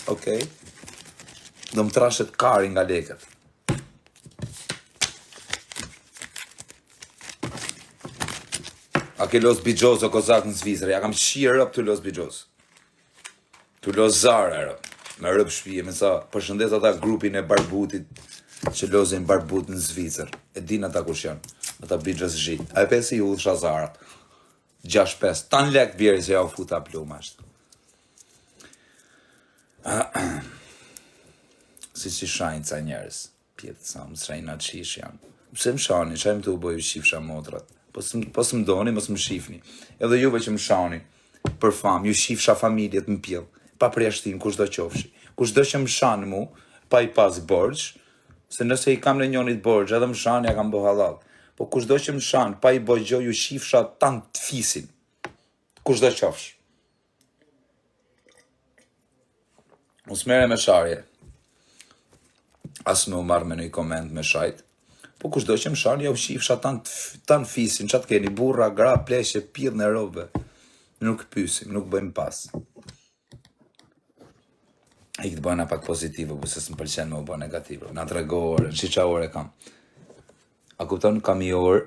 Okej. Do më trashet kari nga lekët. A ke los Bigjoz o kozak në Zvicër? Ja kam shirë rëp të los Bigjoz. Të los Zara rëp. Me rëp shpije, me sa përshëndet ata grupin e barbutit që lozin barbut në Zvicër. E din ata kush janë. Ata Bigjoz zhit. A e pesi ju udhësha Zarat. 6-5. Tan lek bjeri që ja u futa pluma ashtë. Si që shajnë ca njerës. Pjetë sa më shajnë atë shish janë. Pse më shani, qaj më të u bëju shifsha motrat. Po së më doni, mos më shifni. Edhe juve që më shani, për fam, ju shifsha familjet më pjell. Pa përjashtim, kush do qofshi. Kush do që më shanë mu, pa i pas borgj, se nëse i kam në njonit borgj, edhe më shanë, ja kam bo halal. Po kush do që më shanë, pa i bojgjo, ju shifsha tanë të fisin. Kush do qofsh. Mos mere me sharje. As me u marrë me një koment me shajt. Po kush do që më shanë, ja u shifsha tanë fisin. Qatë keni burra, gra, pleshe, pidh në robe. Nuk pysim, nuk bëjmë pas. I këtë bëjna pak pozitive, bu se së më pëlqen me u bëjnë negative. Na 3 orë, në qa orë kam. A kupton, kam i orë,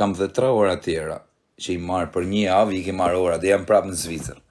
kam dhe 3 orë tjera, që i marë për 1 javë, i ke marë ora, dhe jam prapë në Zvicër.